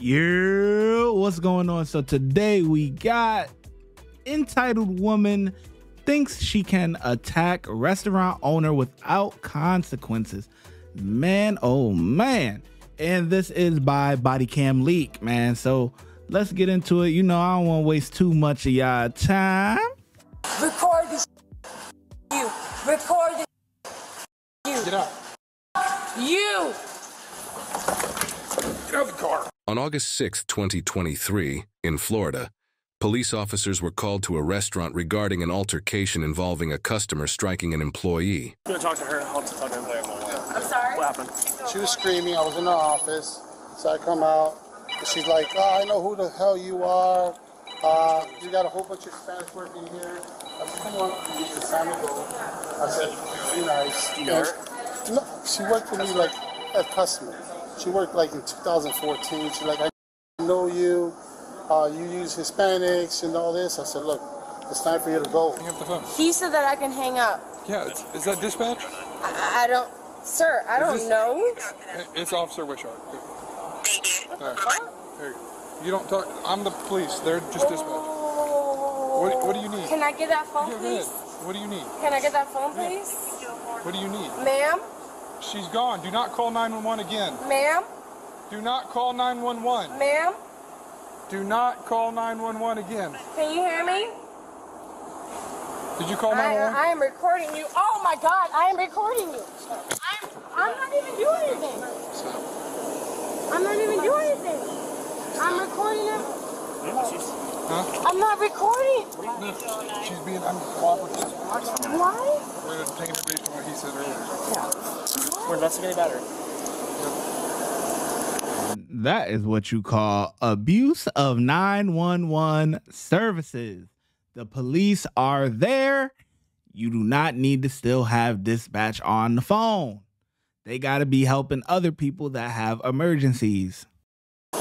Yeah, what's going on? So today we got entitled woman thinks she can attack restaurant owner without consequences. Man, oh man. And this is by Body Cam Leak, man. So let's get into it. You know, I don't want to waste too much of y'all time. Record this. You. Record this. You. Get out. You. Get out of the car. On August 6, 2023, in Florida, police officers were called to a restaurant regarding an altercation involving a customer striking an employee. I'm going to talk to her. I'll talk to him. I'm sorry? What happened? She was screaming. I was in the office. So I come out. And she's like, oh, I know who the hell you are. You got a whole bunch of Spanish working here. I said, come on, you can sign it over. I said, be nice. You know her? No, she worked for me like a customer. She worked like in 2014. She's like, I know you. You use Hispanics and all this. I said, look, it's time for you to go. Hang up the phone. He said that I can hang up. Yeah, is that dispatch? I don't, sir, I don't know. It's Officer Wishart. All right. Here. You don't talk. I'm the police. They're just dispatch. What do you need? Can I get that phone, Yeah, please? what do you need? Can I get that phone, please? What do you need? Ma'am? She's gone. Do not call 911 again. Ma'am? Do not call 911. Ma'am? Do not call 911 again. Can you hear me? Did you call 911? I am recording you. Oh my God, I am recording you. I'm not even doing anything. I'm not even doing anything. I'm recording him. Huh? I'm not recording. She's being uncooperative. Why? We're going to detain her based on what he said earlier. We're investigating about her. That is what you call abuse of 911 services. The police are there. You do not need to still have dispatch on the phone. They got to be helping other people that have emergencies. Sir,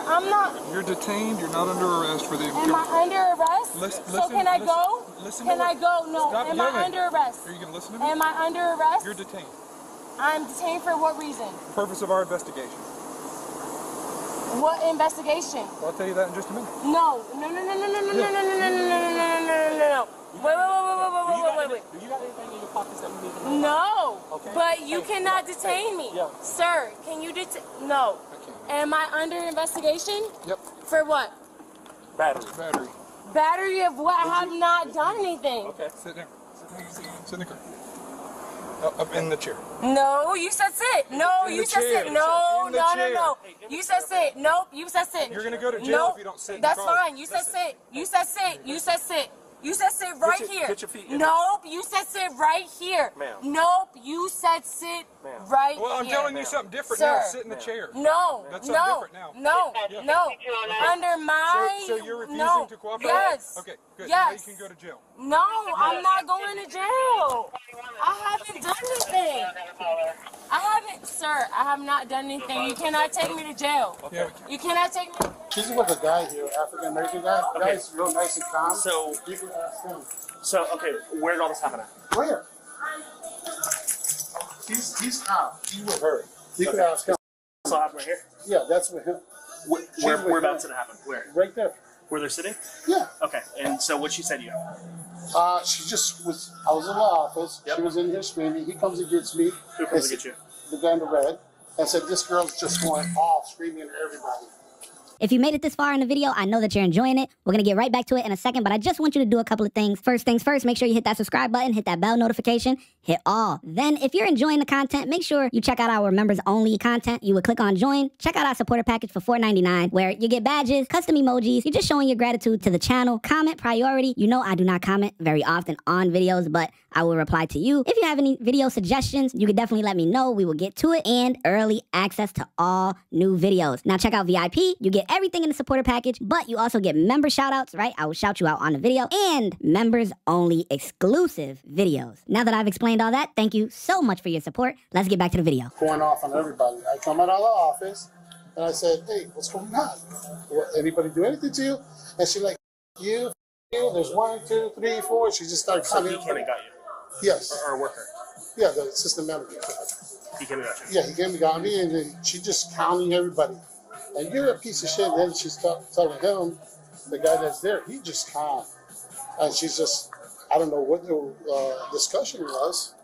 I'm not. You're detained. You're not under arrest for the... Am I under arrest? So can I go? Can I go? No. Stop Am I yelling. under arrest? Are you going to listen to me? Am I under arrest? You're detained. I'm detained for what reason? The purpose of our investigation. What investigation? Well, I'll tell you that in just a minute. No. No. Wait. Do you got anything in your pockets that we need to know? No. Okay. But you cannot detain me. Yeah. Sir, can you detain? No. I can't. Am I under investigation? Yep. For what? Battery. Battery of what? I have not done anything. Okay. Sit there. Sit in the car. Up in the chair. No, you said sit. No, you said sit. No. You said sit. Nope, you said sit. You're going to go to jail if you don't sit in the That's car. fine. You said sit. You said sit. You said sit. You said sit right here. Get your feet in. Nope, you said sit right here. Ma'am. Nope, you said sit right here. Well, I'm telling you something different Sir. now. Sit in the chair. No, That's something different now. no. Under my... So you're refusing to cooperate? Yes. Okay, good. Yes. Now you can go to jail. No, I'm not going to jail. I haven't done anything. Sir, I have not done anything. You cannot take me to jail. Yeah. You cannot take me... She's with a guy here, African American guy. The guy's real nice and calm. So, You can ask him. okay, where did all this happen at? Where? He's out. He's with her. You can ask him. So it happened right here? Yeah, that's with him. Whereabouts did it happen? Where? Right there. Where they're sitting? Yeah. Okay, and so what she said to you? She just was. I was in the office. Yep. She was in here screaming. He comes and gets me. Who comes to get you? The guy in the red. And said, this girl's just going off, screaming at everybody. If you made it this far in the video, I know that you're enjoying it. We're going to get right back to it in a second, but I just want you to do a couple of things. First things first, make sure you hit that subscribe button, hit that bell notification, hit all. Then, if you're enjoying the content, make sure you check out our members-only content. You would click on join. Check out our supporter package for $4.99, where you get badges, custom emojis. You're just showing your gratitude to the channel. Comment priority. You know I do not comment very often on videos, but I will reply to you. If you have any video suggestions, you can definitely let me know. We will get to it. And early access to all new videos. Now, check out VIP. You get everything in the supporter package, but you also get member shout-outs, right? I will shout you out on the video, and members-only exclusive videos. Now that I've explained all that, thank you so much for your support. Let's get back to the video. Going off on everybody. I come out of the office, and I said, hey, what's going on? Anybody do anything to you? And she like, you, there's 1, 2, 3, 4. She just started So coming. he came and got you? Yes. Or a worker? Yeah, the assistant manager. He came and got you. Yeah, he came and got me, and then she just counting everybody. And you're a piece of shit. And then she's telling him, the guy that's there, he just calm. And she's just, I don't know what the discussion was,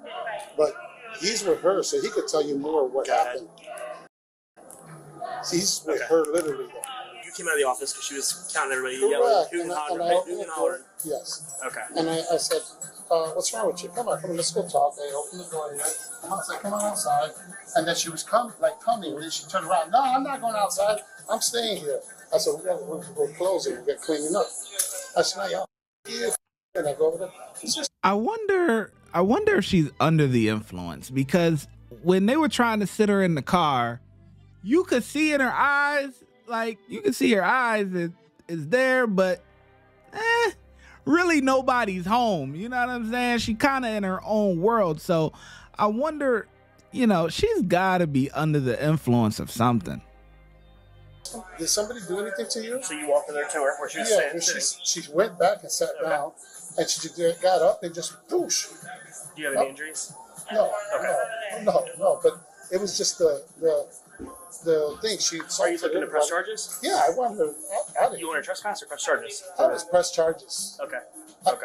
but he's with her, so he could tell you more of what happened. He's with her literally. You came out of the office because she was counting everybody, Correct. yelling, hooting and hollering. Yes. Okay. And I said, what's wrong with you? Come on, let's go talk. I opened the door here. Come on outside. And then she was coming, and then she turned around. No, I'm not going outside. I'm staying here. I said, we're closing. We're cleaning up. I said, y'all, and I go over there. I wonder if she's under the influence, because when they were trying to sit her in the car, you could see in her eyes, is there, but really nobody's home. You know what I'm saying? She kind of in her own world. So I wonder, she's got to be under the influence of something. Did somebody do anything to you? So you walked in there to her where she was sitting? She went back and sat down, and she got up and just whoosh. Do you have any injuries? No, no. But it was just the thing. Are you looking to press charges? Yeah, I want her out of here. You want to trespass or press charges? I was press charges. Okay.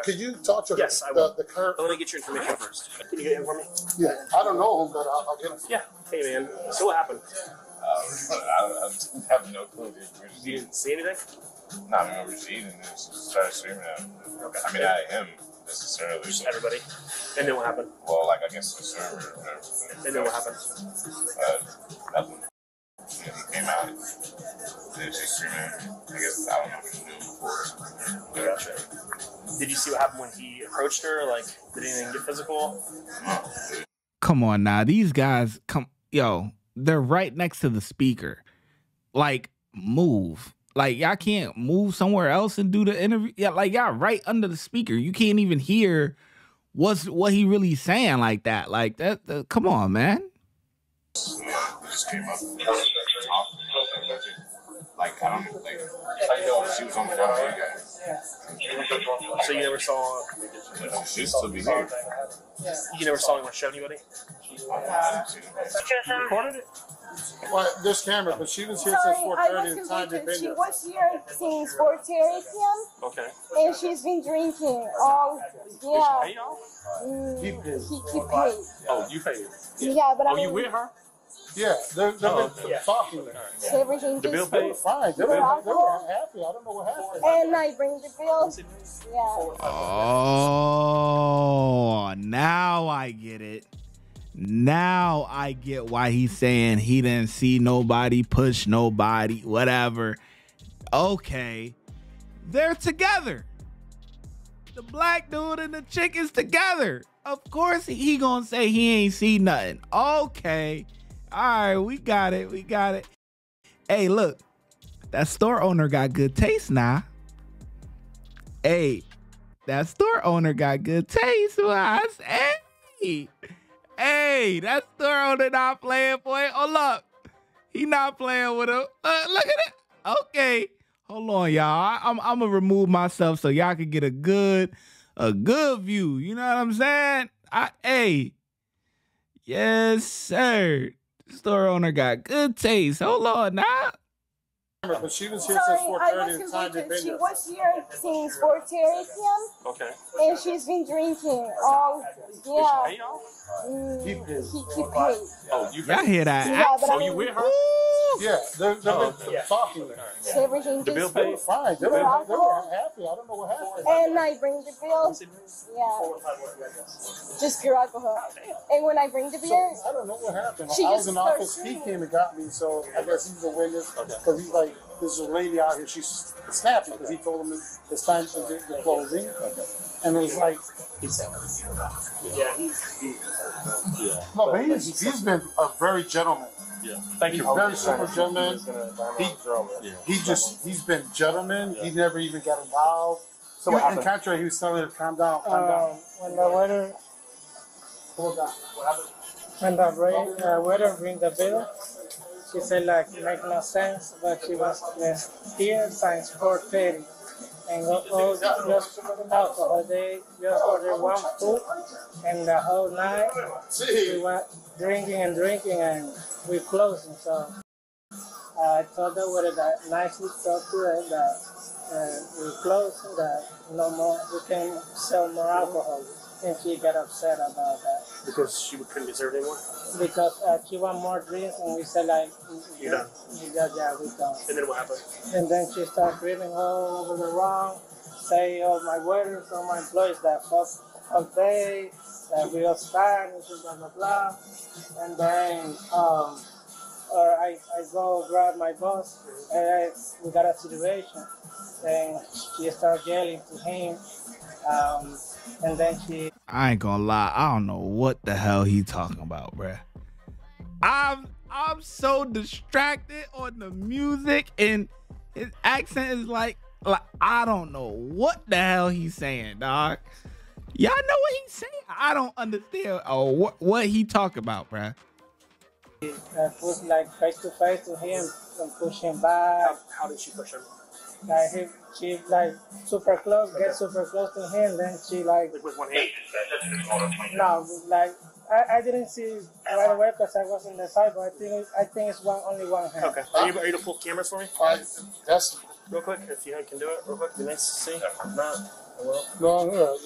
Could you talk to her? Yes, I will. The current. Let me get your information first. Can you get him for me? Yeah, I don't know him, but I'll get him. Yeah. Hey, man. So what happened? I have no clue. You didn't see anything? No, I remember seeing it and just started screaming at him. Okay. I mean, not at him necessarily. Just everybody. And then what happened? Well, like, I guess the server or whatever. And then what happened? Nothing. And then he came out and then she screaming at me. I guess, I don't know what she knew before. Gotcha. Did you see what happened when he approached her? Like, did anything get physical? Come on now. These guys, they're right next to the speaker. Like, move. Like, y'all can't move somewhere else and do the interview. Yeah, like, y'all right under the speaker. You can't even hear what he really saying like that. Like, that come on, man. Just came up and talked. Like, I don't know, she was on the phone with you guys. So you never saw... She'd still be here. You never saw anyone show anybody? Recorded it? Well, there's camera, but she was here since 4:30 and time to She was here since 4:30 p.m. Okay. And she's been drinking all, yeah. Did she pay y'all? He paid. He paid. Oh, you paid. Yeah, but I mean, you with her? Yeah, they're talking. so everything The bill just, They were fine. They were happy. I don't know what happened. and I bring the bill. Yeah. Oh, now I get it. Now I get why he's saying he didn't see nobody, push nobody, whatever. Okay. They're together. The black dude and the chick is together. Of course he gonna say he ain't see nothing. Okay. All right, we got it. Hey, look. That store owner got good taste now. Hey, that store owner got good taste. Hey, that store owner not playing, boy. Hold up. He not playing with him. Look at it. Okay. Hold on, y'all. I'm going to remove myself so y'all can get a good view. You know what I'm saying? Hey. Yes, sir. Store owner got good taste. Hold on now. But she was here since 4:30 and time to be She here. was here since 4:30 p.m. Okay. And she's been drinking all, yeah. Did she pay y'all? He paid. He paid. Oh, you Y'all paid. hear that? Yeah, but I Oh, you mean, with her? Yeah, they're talking. so everything The bill just, They were paid? fine. They were happy. I don't know what happened. and I bring the bill. Yeah. Just pure alcohol. And when I bring the beer, I don't know what happened. She I was just in the office. started He screaming. came and got me, so I guess he's a witness. Because he's like, there's a lady out here. She's snapping because he told him it's time to get the closing. And it was like, no, but he's been a very gentleman. Yeah. Thank He's you. very super gentleman. He's been gentleman. He never even got involved. So what In happened? contrary, he was telling her to calm down, calm down. When the waiter, Hold on. when the waiter bring the bill, she said like make no sense, but she was here since 4:30, and all just alcohol. They just ordered one food, and the whole night we were drinking, and we closing. So I told her with a nicely talk to her that we closed, that no more, we can sell more alcohol. And she got upset about that. Because she couldn't be served anymore? Because she want more drinks, and we said like, you're done. Yeah, we done. And then what happened? And then she started screaming all over the room, say, oh, my waiters, all my employees, that fuck they, that we are Spanish, blah, blah, blah. And then I go grab my boss, and we got a situation. And she started yelling to him. And then I ain't gonna lie, I don't know what the hell he talking about, bruh. I'm so distracted on the music, and his accent is like I don't know what the hell he's saying, dog. Y'all know what he's saying? I don't understand what he talk about, bruh. Put like face to face to him and push him back. How did she push him? Like she like super close, get super close to him, then she like with one hand? No, like I didn't see right away because I was in the side, but I think it's only one hand. Okay. Are you able to pull cameras for me? Yes. Real quick, if you can do it real quick, it'd be nice to see. If not, I will. No,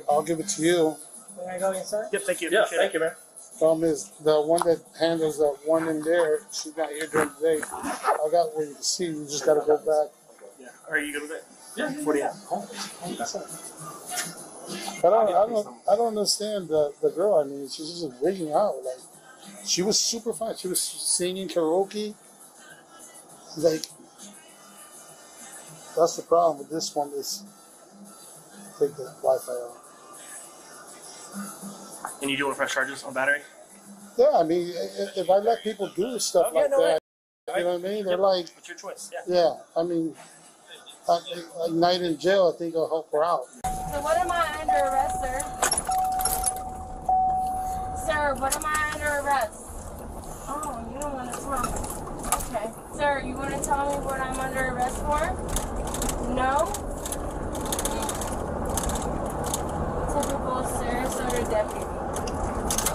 I'll give it to you. Can I go inside? Yep, thank you. Yeah, thank you, man. Problem is, the one that handles that one in there, she's not here during the day. I got where you can see. You just got to go back. Yeah. Are you good with it? Yeah. What do you have? I don't understand the girl. I mean, she's just wigging out. Like, she was super fun. She was singing karaoke. Like, that's the problem with this one is take the Wi-Fi out. And you do want to press charges on battery? Yeah, I mean, if I let people do stuff like that, you know what I mean? They're like, it's your choice. Yeah. Yeah, I mean, a night in jail, I think will help her out. So what am I under arrest, sir? Sir, what am I under arrest? Oh, you don't want to tell me. Okay. Sir, you want to tell me what I'm under arrest for? No? Typical Sarasota deputy.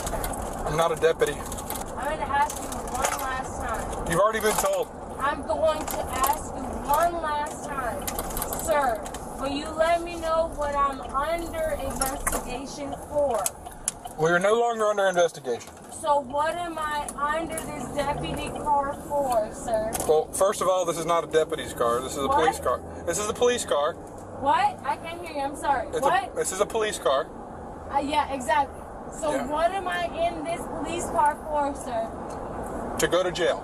Okay. I'm not a deputy. I'm going to ask you one last time. You've already been told. I'm going to ask you one last time. Sir, will you let me know what I'm under investigation for? We are no longer under investigation. So what am I under this deputy car for, sir? Well, first of all, this is not a deputy's car. This is a police car. This is a police car. What? I can't hear you. I'm sorry. This is a police car. Yeah, exactly. So what am I in this police car for, sir? To go to jail.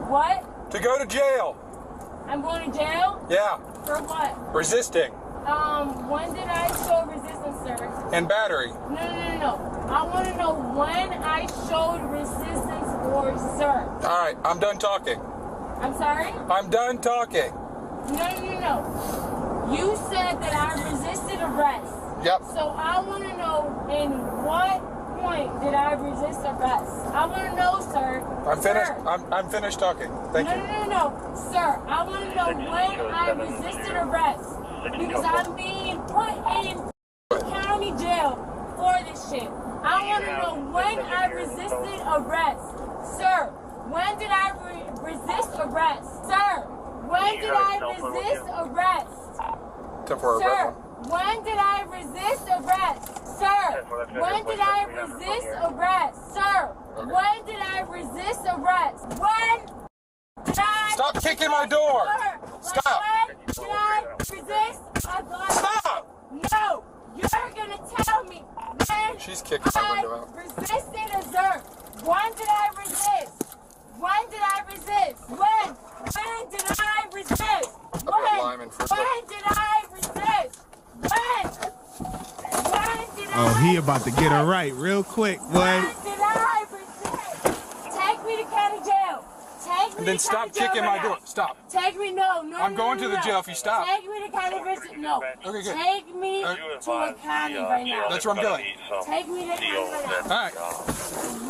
What? To go to jail. I'm going to jail? Yeah. For what? Resisting. When did I show resistance, sir? And battery. No. I want to know when I showed resistance for, sir. All right, I'm done talking. I'm sorry? I'm done talking. No. You said that I resisted arrest. Yep. So I want to know in what point did I resist arrest? I want to know, sir. I'm finished. Sir. I'm finished talking. Thank you. No. Sir, I want to know when I resisted arrest. Because I'm being put in county jail for this shit. I want to know when I resisted arrest. Sir, when did I resist arrest? Sir, when did I resist arrest? Sir, when did I resist arrest? Sir, when did I resist arrest? Sir, when did I resist arrest? When did I... Stop kicking my door! Stop! When did I resist arrest? Stop! No! You're gonna tell me when She's kicking my window out. resisted arrest. When did I resist? When did I resist? When did I resist? When did I resist? When did Oh, he about to get her right real quick, boy. When did I resist? Take me to county jail. Take me And then to stop county jail kicking my right door. now. Stop. Take me, no. I'm going to the jail if you stop. Take me to county visit. No. Okay, good. Take me to a county right now. That's where I'm going. Take me to county right now. All right.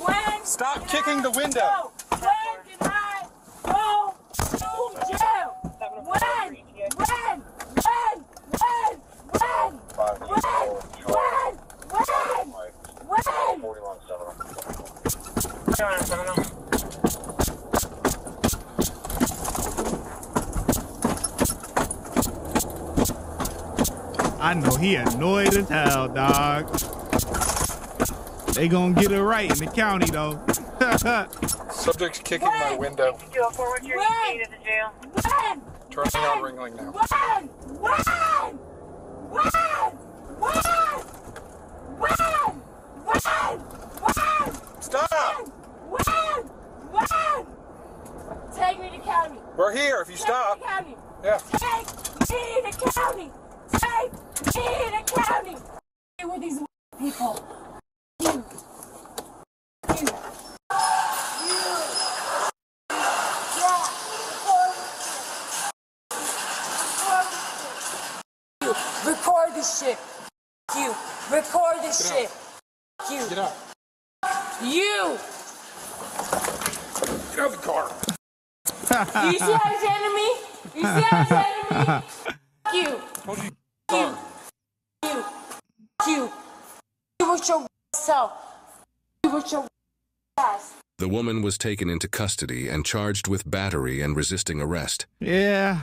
When Stop kicking the window. No. When did I go to jail? When I know he annoyed as hell, dog. They gonna get it right in the county, though. Subject's kicking my window. Turning on Ringling now. Stop! Take me to county. We're here if you stop. County. Yeah. Take me to county. Take me to county. Who are these people? You. Record this shit. You. Record this shit. You. Get out. You. Get out of the car. You see how he's handling me? You see how he's handling me? You. You with your self. You with your ass. The woman was taken into custody and charged with battery and resisting arrest. Yeah.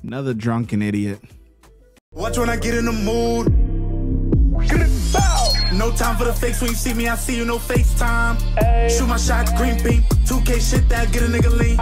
Another drunken idiot. Watch when I get in the mood. No time for the fakes. When you see me, I see you, no FaceTime. Shoot my shot, green beam. 2K shit that get a nigga lean.